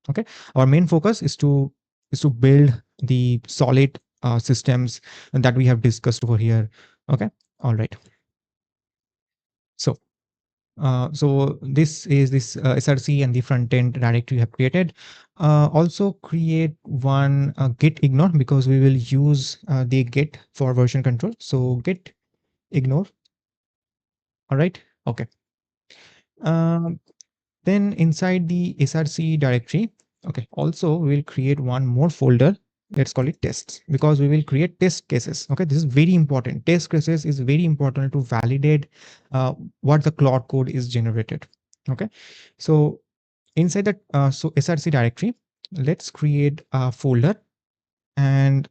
Okay. Our main focus is to build the solid systems that we have discussed over here. Okay. All right. So this is this SRC and the front end directory you have created. Also create one git ignore because we will use the git for version control. So git ignore. All right. Okay. Um, then inside the SRC directory, okay, also we'll create one more folder. Let's call it tests because we will create test cases. Okay, this is very important. Test cases is very important to validate what the Claude code is generated. Okay, so inside that SRC directory, let's create a folder and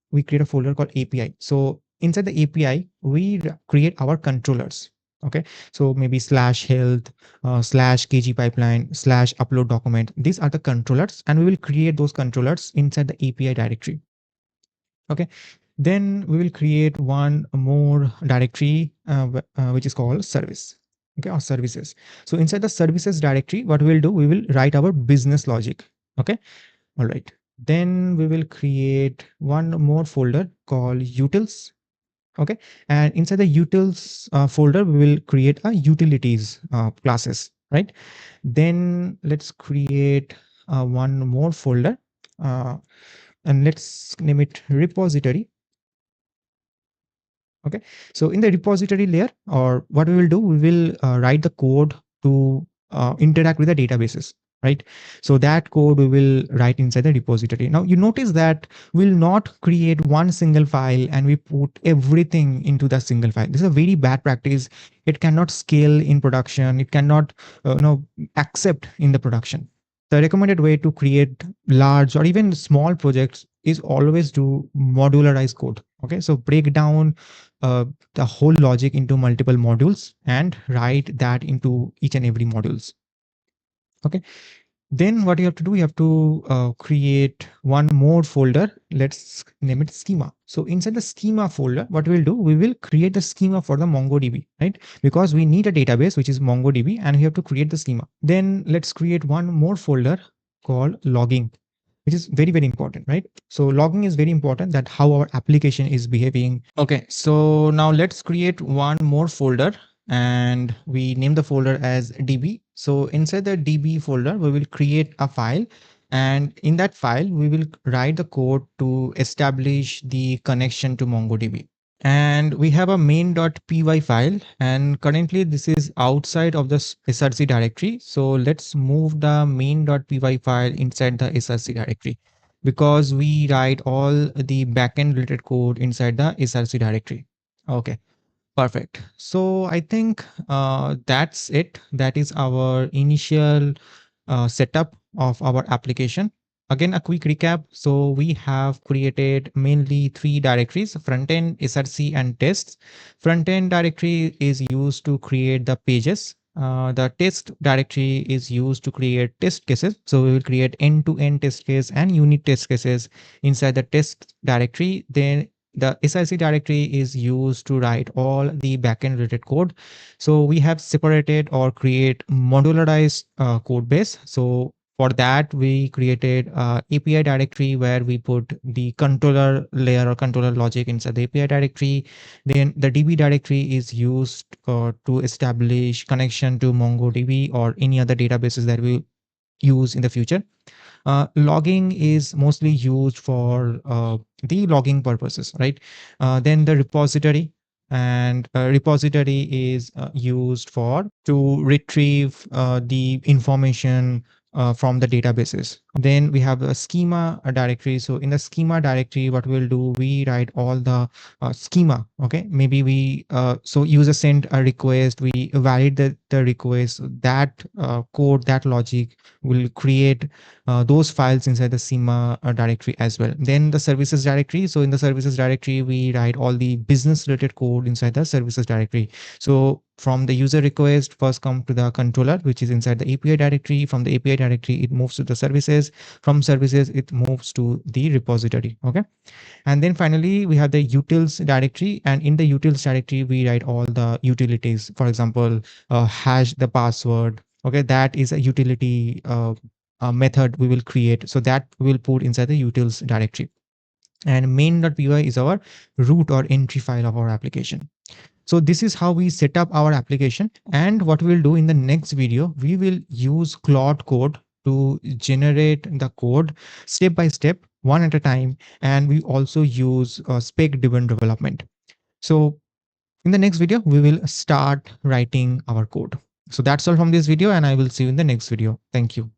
we create a folder called API. So inside the API, we create our controllers. Okay, so maybe slash health, slash KG pipeline, slash upload document. These are the controllers, and we will create those controllers inside the API directory. Okay, then we will create one more directory, which is called service. Okay, or services. So inside the services directory, what we will do, we will write our business logic. Okay, all right. Then we will create one more folder called utils. Okay. And inside the utils folder, we will create a utilities classes, right? Then let's create one more folder uh, and let's name it repository. Okay. So in the repository layer, or what we will do, we will write the code to interact with the databases, right? So that code we will write inside the repository. Now you notice that we'll not create one single file and we put everything into the single file. This is a very bad practice. It cannot scale in production. It cannot accept in the production. The recommended way to create large or even small projects is always do modularized code. Okay, so break down the whole logic into multiple modules and write that into each and every modules. Okay, then what you have to do, you have to create one more folder. Let's name it schema. So inside the schema folder, what we'll do, we will create the schema for the MongoDB, right? Because we need a database, which is MongoDB, and we have to create the schema. Then let's create one more folder called logging, which is very, very important, right? So logging is very important, that how our application is behaving. Okay, so now let's create one more folder and we name the folder as DB. So inside the DB folder, we will create a file, and in that file, we will write the code to establish the connection to MongoDB. And we have a main.py file, and currently this is outside of the src directory. So let's move the main.py file inside the src directory, because we write all the backend related code inside the src directory. Okay, perfect. So I think that's it. That is our initial setup of our application. Again, a quick recap. So we have created mainly three directories: frontend, src, and tests. Frontend directory is used to create the pages. The test directory is used to create test cases. So we will create end-to-end test case and unit test cases inside the test directory. Then the src directory is used to write all the backend related code. So we have separated or create modularized code base. So for that, we created API directory where we put the controller layer or controller logic inside the API directory. Then the DB directory is used to establish connection to MongoDB or any other databases that we use in the future. Logging is mostly used for the logging purposes, right? Then the repository, and repository is used for to retrieve the information from the databases. Then we have a schema directory. So in the schema directory, what we'll do, we write all the schema. Okay, maybe we so user send a request, we validate the request. That code, that logic will create those files inside the schema directory as well. Then the services directory. So in the services directory, we write all the business related code inside the services directory. So from the user request, first come to the controller, which is inside the API directory. From the API directory, it moves to the services. From services, it moves to the repository. Okay. And then finally, we have the utils directory. And in the utils directory, we write all the utilities. For example, hash the password. Okay, that is a utility method we will create. So that we will put inside the utils directory. And main.py is our root or entry file of our application. So this is how we set up our application. And what we'll do in the next video, we will use Claude Code to generate the code step by step, one at a time. And we also use spec-driven development. So in the next video, we will start writing our code. So that's all from this video, and I will see you in the next video. Thank you.